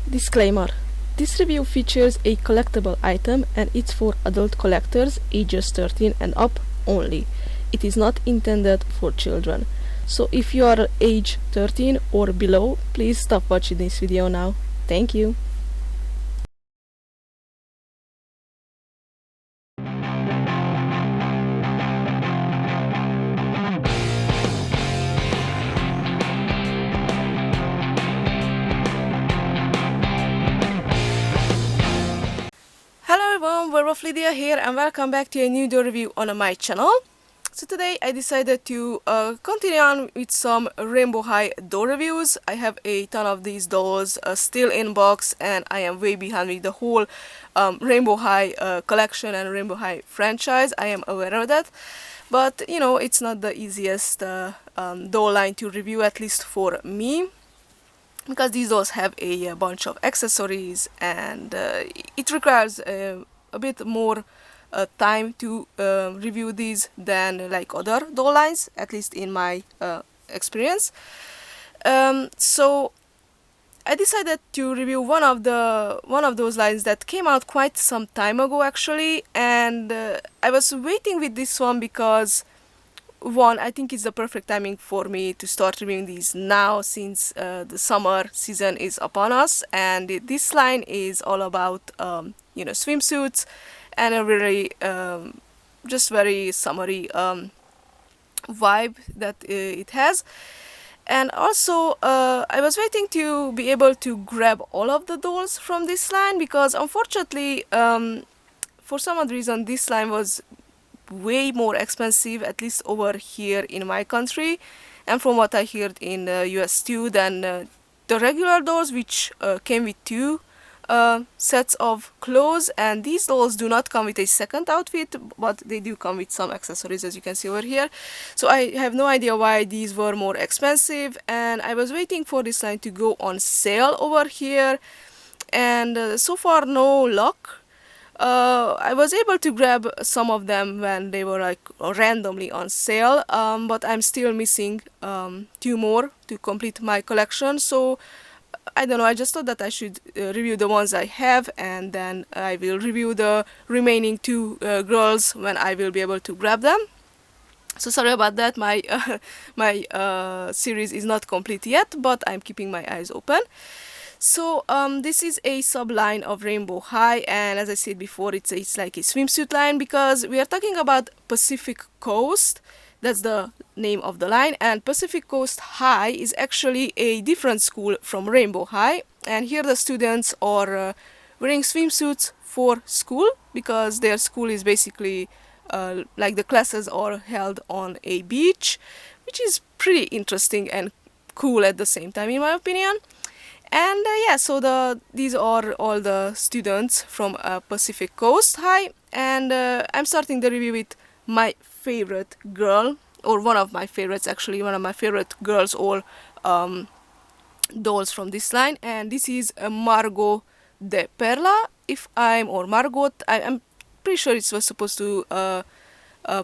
Disclaimer: this review features a collectible item and it's for adult collectors ages 13 and up only. It is not intended for children. So if you are age 13 or below, please stop watching this video now. Thank you. Hello everyone, WerewolfLydia here and welcome back to a new doll review on my channel. So today I decided to continue on with some Rainbow High doll reviews. I have a ton of these dolls still in box and I am way behind with the whole Rainbow High collection and Rainbow High franchise. I am aware of that. But you know, it's not the easiest doll line to review, at least for me, because these dolls have a bunch of accessories and it requires a bit more time to review these than like other doll lines, at least in my experience. So I decided to review one of those lines that came out quite some time ago actually, and I was waiting with this one because one, I think it's the perfect timing for me to start reviewing these now, since the summer season is upon us, and this line is all about you know, swimsuits and a really just very summery vibe that it has. And also I was waiting to be able to grab all of the dolls from this line, because unfortunately for some odd reason this line was way more expensive, at least over here in my country, and from what I heard in the US too, than the regular dolls, which came with two sets of clothes. And these dolls do not come with a second outfit, but they do come with some accessories, as you can see over here. So I have no idea why these were more expensive, and I was waiting for this line to go on sale over here, and so far no luck. I was able to grab some of them when they were like randomly on sale, but I'm still missing two more to complete my collection. So I don't know, I just thought that I should review the ones I have, and then I will review the remaining two girls when I will be able to grab them. So sorry about that, my series is not complete yet, but I'm keeping my eyes open. So this is a subline of Rainbow High, and as I said before, it's like a swimsuit line, because we are talking about Pacific Coast. That's the name of the line, and Pacific Coast High is actually a different school from Rainbow High, and here the students are wearing swimsuits for school, because their school is basically like the classes are held on a beach, which is pretty interesting and cool at the same time, in my opinion. And yeah, so these are all the students from Pacific Coast High, and I'm starting the review with my favorite girl, or one of my favorites actually, one of my favorite girls or dolls from this line, and this is Margot De Perla, or Margot, I'm pretty sure it was supposed to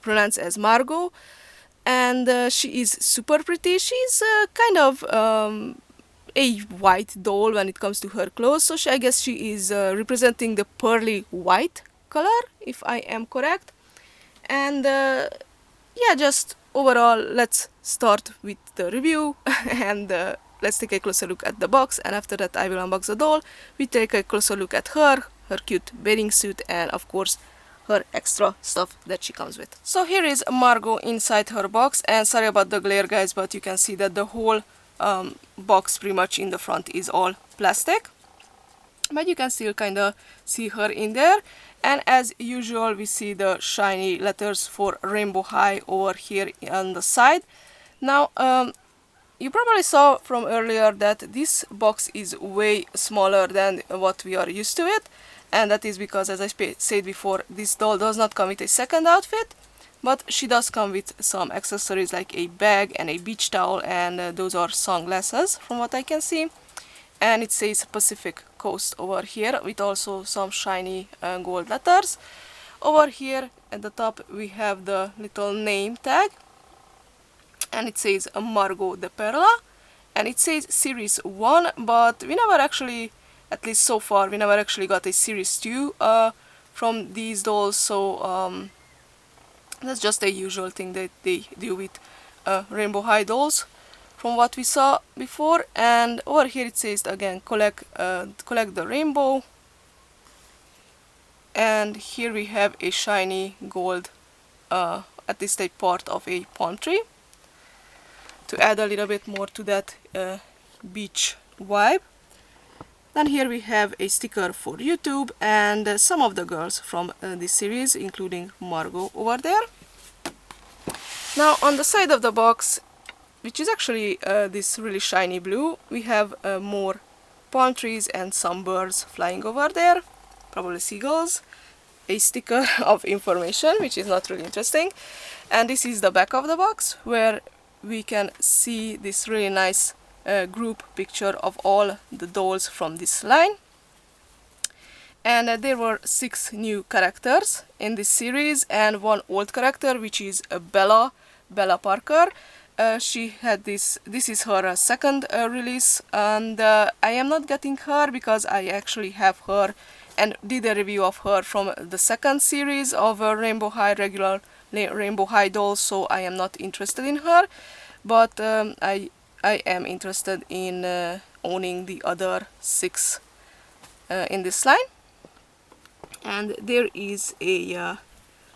pronounce as Margot, and she is super pretty. She's kind of a white doll when it comes to her clothes, so I guess she is representing the pearly white color, if I am correct. And yeah, just overall, let's start with the review and let's take a closer look at the box, and after that I will unbox the doll. We take a closer look at her cute bathing suit, and of course her extra stuff that she comes with. So here is Margot inside her box, and sorry about the glare guys, but you can see that the whole box pretty much in the front is all plastic, but you can still kind of see her in there. And as usual, we see the shiny letters for Rainbow High over here on the side. Now you probably saw from earlier that this box is way smaller than what we are used to it, and that is because, as I said before, this doll does not come with a second outfit, but she does come with some accessories like a bag and a beach towel, and those are sunglasses from what I can see. And it says Pacific Coast over here with also some shiny gold letters. Over here at the top we have the little name tag, and it says Margot De Perla, and it says Series 1, but we never actually at least so far we never actually got a series 2 from these dolls, so that's just a usual thing that they do with Rainbow High dolls from what we saw before. And over here it says again collect the rainbow, and here we have a shiny gold at this stage part of a palm tree to add a little bit more to that beach vibe. Then here we have a sticker for YouTube and some of the girls from this series, including Margot over there. Now on the side of the box, which is actually this really shiny blue, we have more palm trees and some birds flying over there, probably seagulls, a sticker of information, which is not really interesting, and this is the back of the box where we can see this really nice group picture of all the dolls from this line. And there were 6 new characters in this series and 1 old character, which is Bella Parker. She had this is her second release, and I am not getting her because I actually have her and did a review of her from the second series of Rainbow High regular Rainbow High dolls, so I am not interested in her, but I am interested in owning the other 6 in this line. And there is a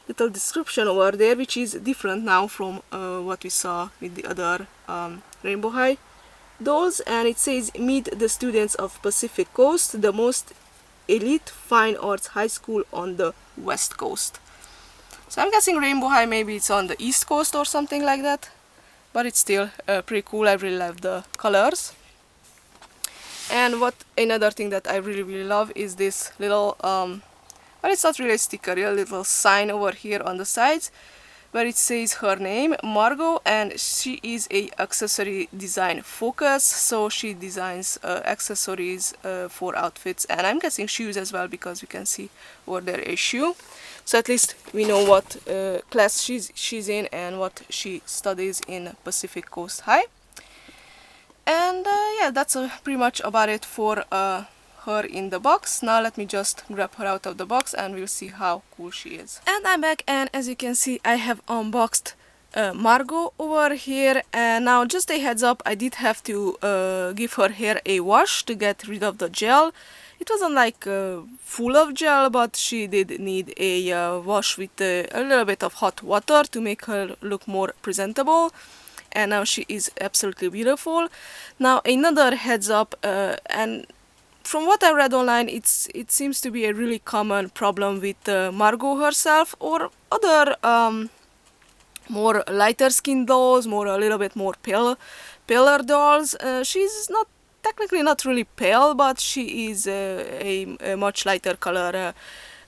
little description over there, which is different now from what we saw with the other Rainbow High dolls, and it says meet the students of Pacific Coast, the most elite fine arts high school on the West Coast. So I'm guessing Rainbow High, maybe it's on the East Coast or something like that, but it's still pretty cool. I really love the colors. And what another thing that I really love is this little well, it's not really a sticker, a little sign over here on the sides where it says her name, Margot, and she is a accessory design focus, so she designs accessories for outfits, and I'm guessing shoes as well, because we can see over there a shoe. So at least we know what class she's in and what she studies in Pacific Coast High. And yeah, that's pretty much about it for her in the box. Now let me just grab her out of the box and we'll see how cool she is. And I'm back, and as you can see I have unboxed Margot over here. And now just a heads up, I did have to give her hair a wash to get rid of the gel. It wasn't like full of gel, but she did need a wash with a little bit of hot water to make her look more presentable. And now she is absolutely beautiful. Now another heads up, and from what I read online, it seems to be a really common problem with Margot herself or other more lighter skin dolls, a little bit more paler dolls. She's technically not really pale, but she is a much lighter color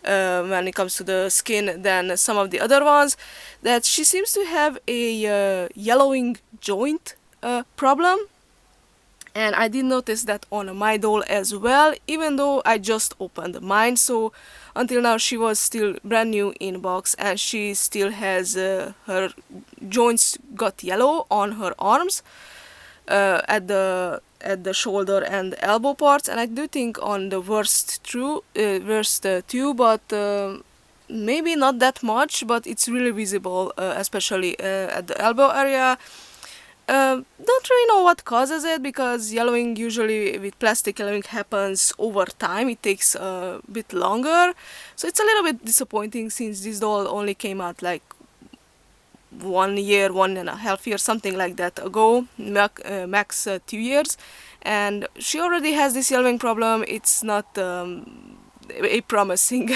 when it comes to the skin than some of the other ones. That she seems to have a yellowing joint problem. And I did notice that on my doll as well, even though I just opened mine. So until now she was still brand new in box, and she still has her joints got yellow on her arms at the shoulder and elbow parts, and I do think on the worst too, but maybe not that much, but it's really visible, especially at the elbow area. Don't really know what causes it, because yellowing usually with plastic yellowing happens over time. It takes a bit longer, so it's a little bit disappointing since this doll only came out like 1 year, 1.5 years, something like that ago, max 2 years, and she already has this yellowing problem. It's not a promising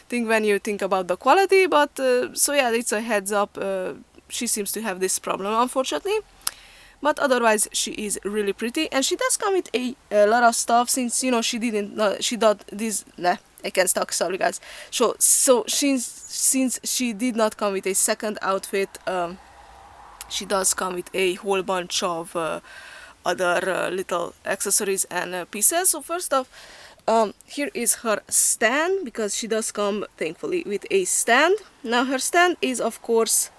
thing when you think about the quality, but so yeah, it's a heads up. She seems to have this problem, unfortunately. But otherwise she is really pretty, and she does come with a lot of stuff, since you know she did this. I can't talk, sorry guys. So since she did not come with a second outfit, she does come with a whole bunch of other little accessories and pieces. So first off, here is her stand, because she does come thankfully with a stand. Now her stand is, of course,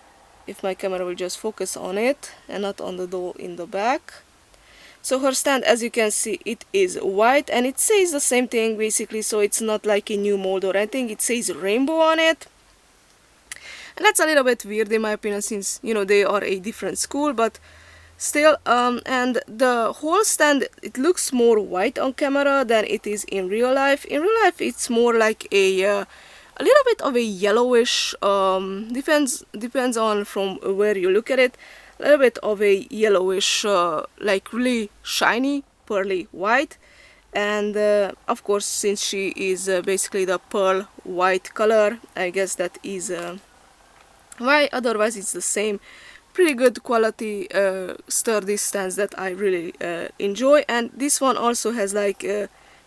if my camera will just focus on it and not on the doll in the back, So her stand, as you can see, it is white, and it says the same thing basically, so it's not like a new mold or anything. It says rainbow on it. And that's a little bit weird in my opinion, since, you know, they are a different school, but still. And the whole stand, it looks more white on camera than it is in real life. In real life, it's more like a little bit of a yellowish, depends on from where you look at it, a little bit of a yellowish, like really shiny, pearly white. And of course, since she is basically the pearl white color, I guess that is why. Otherwise, it's the same pretty good quality sturdy stands that I really enjoy. And this one also has like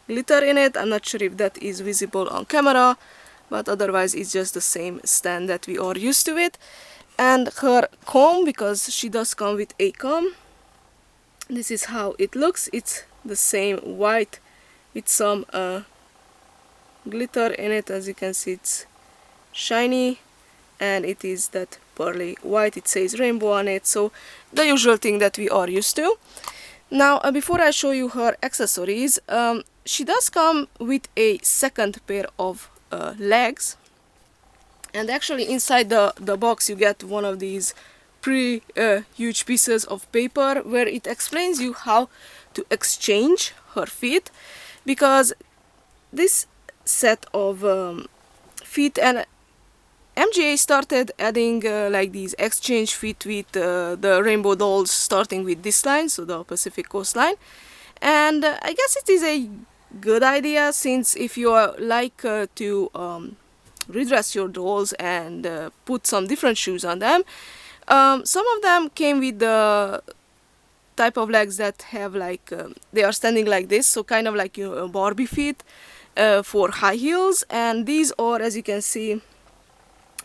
glitter in it. I'm not sure if that is visible on camera, but otherwise it's just the same stand that we are used to it. And her comb, because she does come with a comb, this is how it looks. It's the same white with some glitter in it. As you can see, it's shiny, and it is that pearly white. It says rainbow on it, so the usual thing that we are used to. Now, before I show you her accessories, she does come with a second pair of legs, and actually inside the box you get one of these pretty huge pieces of paper where it explains you how to exchange her feet, because this set of feet, and MGA started adding like these exchange feet with the rainbow dolls, starting with this line, so the Pacific Coast line. And I guess it is a good idea, since if you like to redress your dolls and put some different shoes on them, some of them came with the type of legs that have like they are standing like this, so kind of like, you know, Barbie feet for high heels. And these are, as you can see,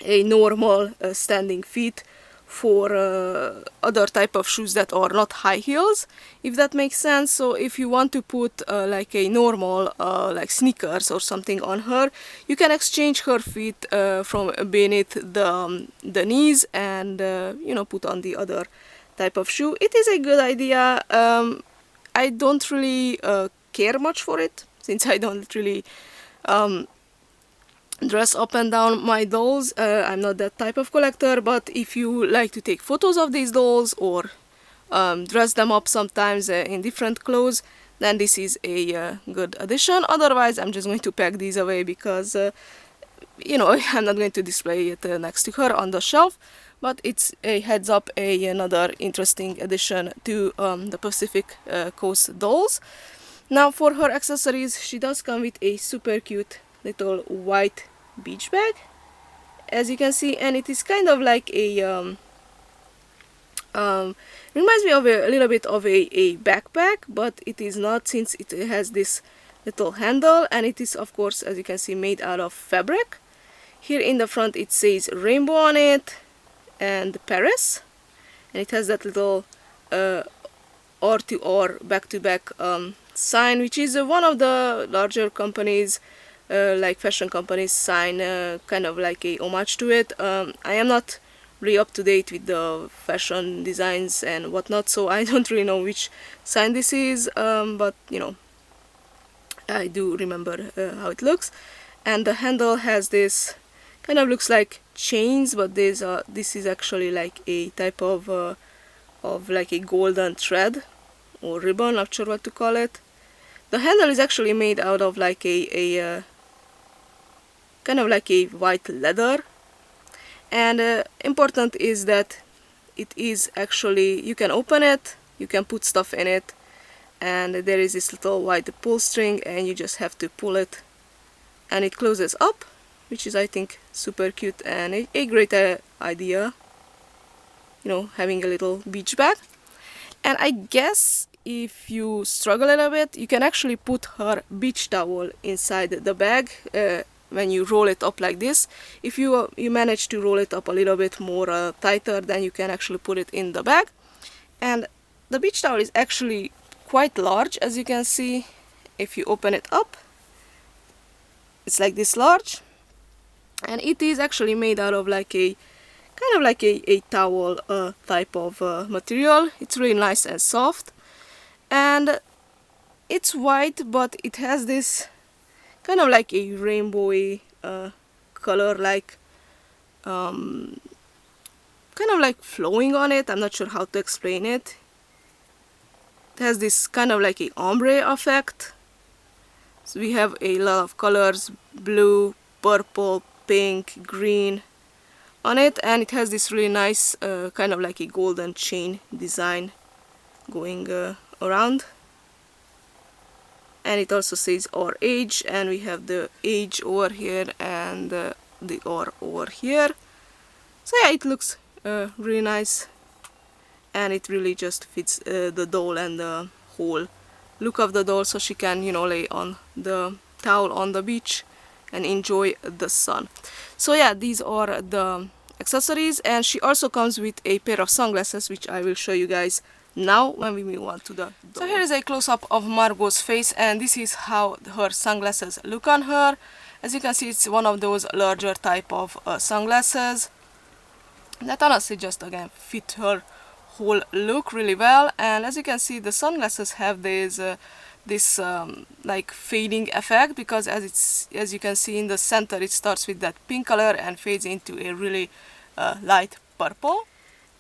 a normal standing feet for other type of shoes that are not high heels, if that makes sense. So if you want to put like a normal like sneakers or something on her, you can exchange her feet from beneath the knees and you know, put on the other type of shoe. It is a good idea. I don't really care much for it, since I don't really dress up and down my dolls. I'm not that type of collector, but if you like to take photos of these dolls or dress them up sometimes in different clothes, then this is a good addition. Otherwise, I'm just going to pack these away, because you know, I'm not going to display it next to her on the shelf. But it's a heads up, another interesting addition to the Pacific Coast dolls. Now, for her accessories, she does come with a super cute little white beach bag, as you can see, and it is kind of like a reminds me of a little bit of a backpack, but it is not, since it has this little handle, and it is, of course, as you can see, made out of fabric. Here in the front it says rainbow on it and Paris, and it has that little R2R back-to-back sign, which is one of the larger companies, like fashion companies, sign, kind of like a homage to it. I am not really up to date with the fashion designs and whatnot, so I don't really know which sign this is, but you know, I do remember how it looks. And the handle has this, kind of looks like chains, but this is actually like a type of like a golden thread or ribbon, not sure what to call it. The handle is actually made out of like a kind of like a white leather, and important is that it is actually, you can open it, you can put stuff in it, and there is this little white pull string, and you just have to pull it and it closes up, which is, I think, super cute and a great idea, you know, having a little beach bag. And I guess if you struggle a little bit, you can actually put her beach towel inside the bag when you roll it up like this. If you manage to roll it up a little bit more tighter, then you can actually put it in the bag. And the beach towel is actually quite large, as you can see. If you open it up, it's like this large, and it is actually made out of like a kind of like a towel type of material. It's really nice and soft, and it's white, but it has this kind of like a rainbowy color, like kind of like flowing on it. I'm not sure how to explain it. It has this kind of like a ombre effect. So we have a lot of colors: blue, purple, pink, green on it, and it has this really nice kind of like a golden chain design going around. And it also says our age, and we have the age over here and the or over here. So yeah, it looks really nice, and it really just fits the doll and the whole look of the doll, so she can, you know, lay on the towel on the beach and enjoy the sun. So yeah, these are the accessories, and she also comes with a pair of sunglasses, which I will show you guys now when we move on to the doll. So here is a close-up of Margot's face, and this is how her sunglasses look on her. As you can see, it's one of those larger type of sunglasses that honestly just again fit her whole look really well. And as you can see, the sunglasses have this like fading effect, because as you can see in the center, it starts with that pink color and fades into a really light purple.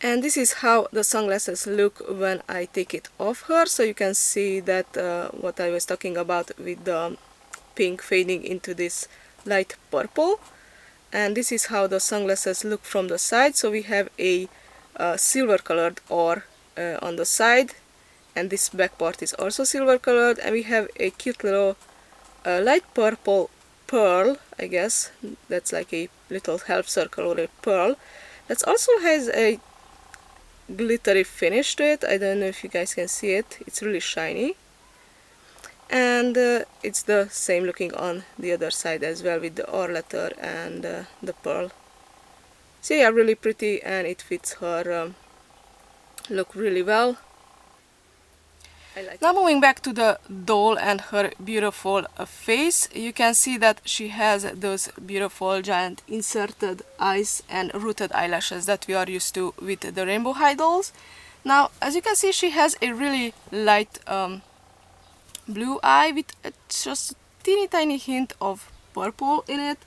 And this is how the sunglasses look when I take it off her. So you can see that what I was talking about with the pink fading into this light purple. And this is how the sunglasses look from the side. So we have a silver colored or on the side, and this back part is also silver colored, and we have a cute little light purple pearl, I guess that's like a little half circle or a pearl, that also has a glittery finish to it. I don't know if you guys can see it, it's really shiny. And it's the same looking on the other side as well, with the R letter and the pearl. So yeah, really pretty, and it fits her look really well. Now moving back to the doll and her beautiful face, you can see that she has those beautiful giant inserted eyes and rooted eyelashes that we are used to with the Rainbow High dolls. Now as you can see, she has a really light blue eye with just a teeny tiny hint of purple in it,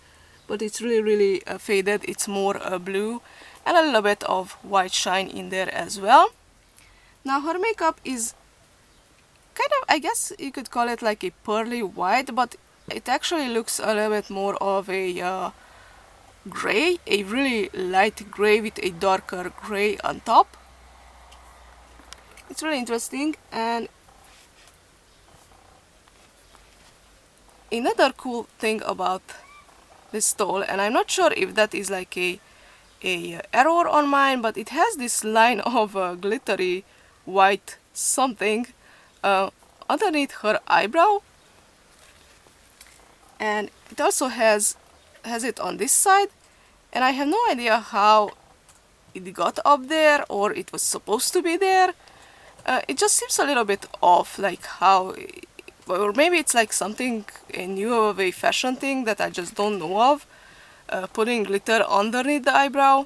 but it's really faded. It's more blue, and a little bit of white shine in there as well. Now her makeup is kind of, I guess you could call it like a pearly white, but it actually looks a little bit more of a gray, a really light gray with a darker gray on top. It's really interesting. And another cool thing about this doll, and I'm not sure if that is like a error on mine, but it has this line of glittery white something underneath her eyebrow, and it also has it on this side, and I have no idea how it got up there, or it was supposed to be there. It just seems a little bit off, like how, or maybe it's like something, a new of a fashion thing that I just don't know of, putting glitter underneath the eyebrow.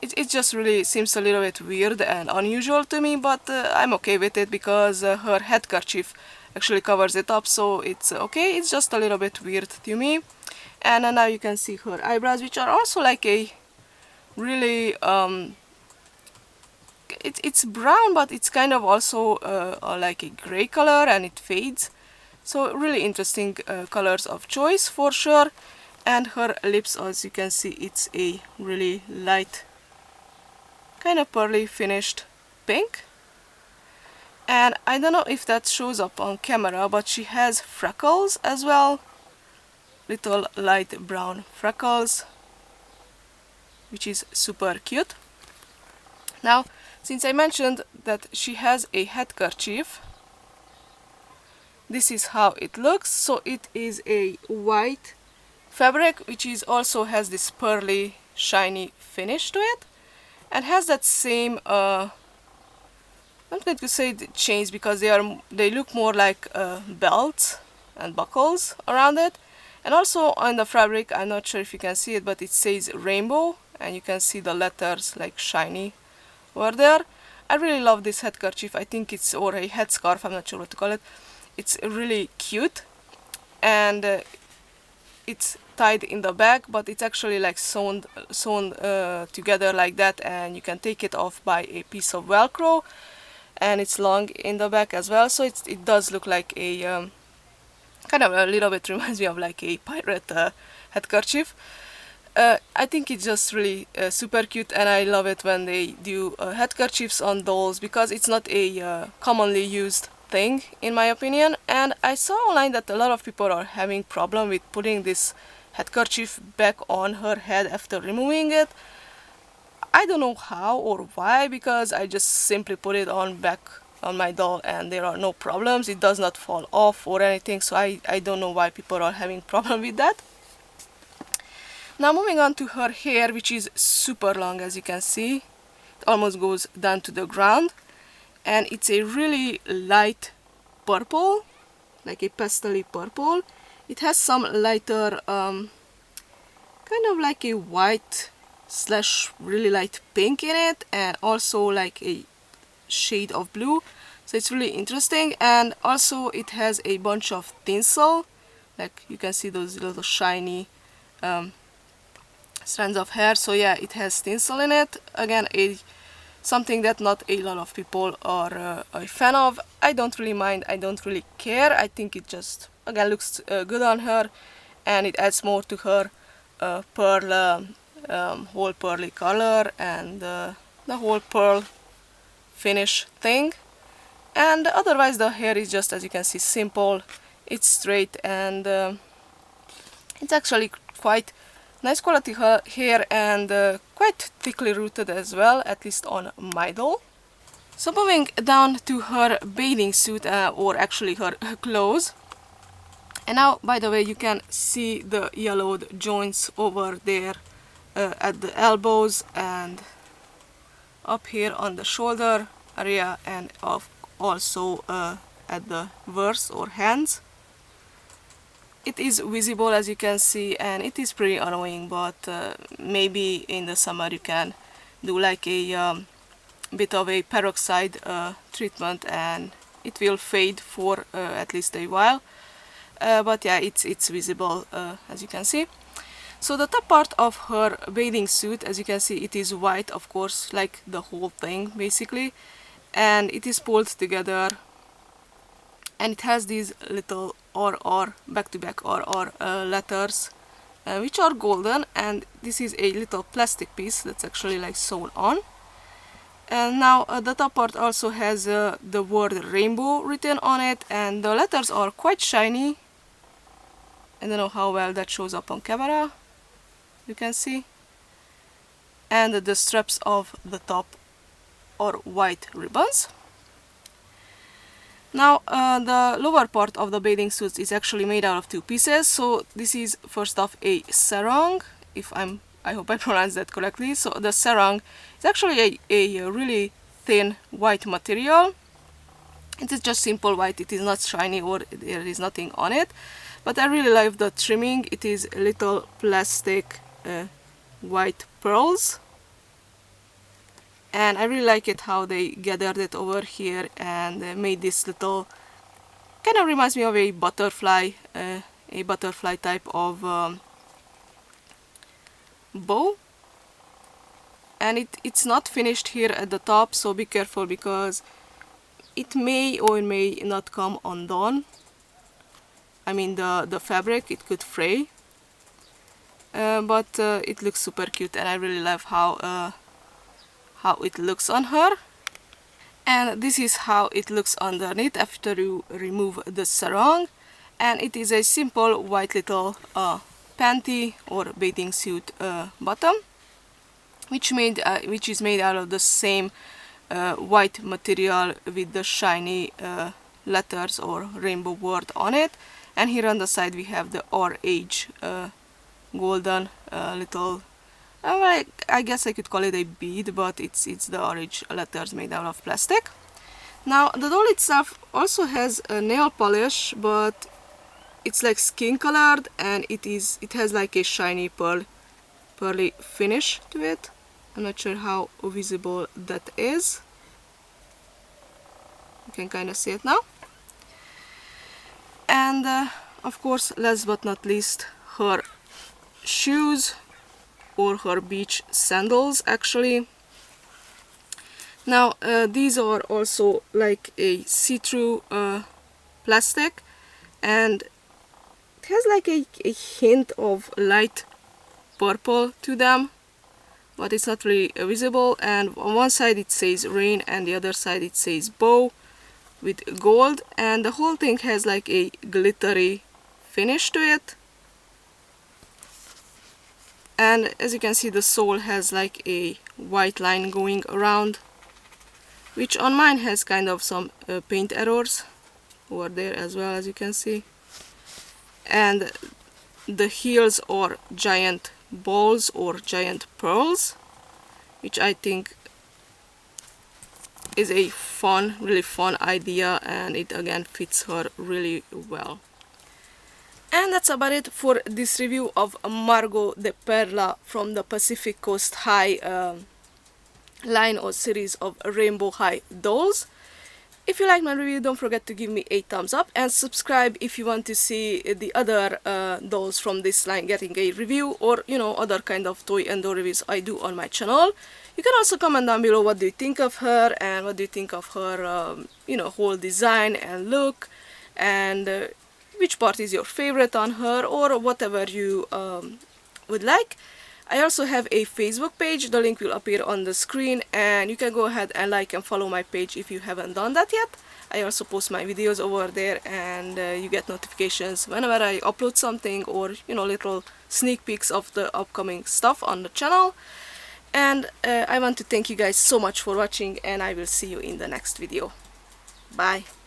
It just really seems a little bit weird and unusual to me, but I'm okay with it, because her headkerchief actually covers it up, so it's okay. It's just a little bit weird to me. And now you can see her eyebrows, which are also like a really it's brown, but it's kind of also like a gray color, and it fades. So really interesting colors of choice for sure. And her lips, as you can see, it's a really light kind of pearly finished pink. And I don't know if that shows up on camera, but she has freckles as well, little light brown freckles, which is super cute. Now since I mentioned that she has a headkerchief, this is how it looks. So it is a white fabric, which is also has this pearly shiny finish to it, and has that same I'm not going to say the chains, because they look more like belts and buckles around it. And also on the fabric, I'm not sure if you can see it, but it says rainbow, and you can see the letters like shiny over there. I really love this headkerchief. I think it's, or a headscarf, I'm not sure what to call it. It's really cute, and it's tied in the back, but it's actually like sewn together like that, and you can take it off by a piece of Velcro, and it's long in the back as well, so it does look like a kind of a little bit reminds me of like a pirate headkerchief. I think it's just really super cute, and I love it when they do headkerchiefs on dolls, because it's not a commonly used thing in my opinion. And I saw online that a lot of people are having problem with putting this headkerchief back on her head after removing it. I don't know how or why, because I just simply put it on back on my doll and there are no problems. It does not fall off or anything, so I don't know why people are having problem with that. Now moving on to her hair, which is super long, as you can see. It almost goes down to the ground, and it's a really light purple, like a pastel purple. It has some lighter kind of like a white slash really light pink in it, and also like a shade of blue, so it's really interesting. And also it has a bunch of tinsel, like you can see those little shiny strands of hair. So yeah, it has tinsel in it. Again, something that not a lot of people are a fan of. I don't really mind, I don't really care. I think it just again looks good on her, and it adds more to her pearl whole pearly color and the whole pearl finish thing. And otherwise the hair is just, as you can see, simple. It's straight, and it's actually quite nice quality hair, and quite thickly rooted as well, at least on my doll. So moving down to her bathing suit, or actually her clothes. And now, by the way, you can see the yellowed joints over there at the elbows and up here on the shoulder area, and also at the wrist or hands. It is visible, as you can see, and it is pretty annoying, but maybe in the summer you can do like a bit of a peroxide treatment and it will fade for at least a while. But yeah, it's visible, as you can see. So the top part of her bathing suit, as you can see, it is white, of course, like the whole thing basically, and it is pulled together, and it has these little RR, back-to-back RR letters, which are golden, and this is a little plastic piece that's actually like sewn on. And now the top part also has the word rainbow written on it, and the letters are quite shiny. I don't know how well that shows up on camera, you can see. And the straps of the top are white ribbons. Now the lower part of the bathing suit is actually made out of two pieces. So this is first off a sarong, I hope I pronounced that correctly. So the sarong is actually a really thin white material. It is just simple white, it is not shiny or there is nothing on it. But I really like the trimming. It is little plastic white pearls. And I really like it how they gathered it over here and made this little, kind of reminds me of a butterfly type of bow. And it's not finished here at the top, so be careful because it may or may not come undone. I mean the fabric, it could fray. But it looks super cute, and I really love how it looks on her. And this is how it looks underneath after you remove the sarong. And it is a simple white little panty or bathing suit bottom, which is made out of the same white material with the shiny letters or rainbow word on it. And here on the side we have the RH golden little, I guess I could call it a bead, but it's the orange letters made out of plastic. Now the doll itself also has a nail polish, but it's like skin colored, and it has like a shiny pearly finish to it. I'm not sure how visible that is. You can kind of see it now. And of course, last but not least, her shoes, or her beach sandals actually. Now these are also like a see-through plastic, and it has like a hint of light purple to them, but it's not really visible. And on one side it says rain, and the other side it says bow with gold, and the whole thing has like a glittery finish to it. And as you can see, the sole has like a white line going around, which on mine has kind of some paint errors over there as well, as you can see. And the heels are giant balls or giant pearls, which I think is a fun, really fun idea, and it again fits her really well. And that's about it for this review of Margot De Perla from the Pacific Coast High line or series of Rainbow High dolls. If you like my review, don't forget to give me a thumbs up and subscribe if you want to see the other dolls from this line getting a review, or you know, other kind of toy and doll reviews I do on my channel. You can also comment down below what do you think of her, and what do you think of her you know, whole design and look, and which part is your favorite on her, or whatever you would like. I also have a Facebook page, the link will appear on the screen, and you can go ahead and like and follow my page if you haven't done that yet. I also post my videos over there, and you get notifications whenever I upload something, or you know, little sneak peeks of the upcoming stuff on the channel. And I want to thank you guys so much for watching, and I will see you in the next video. Bye!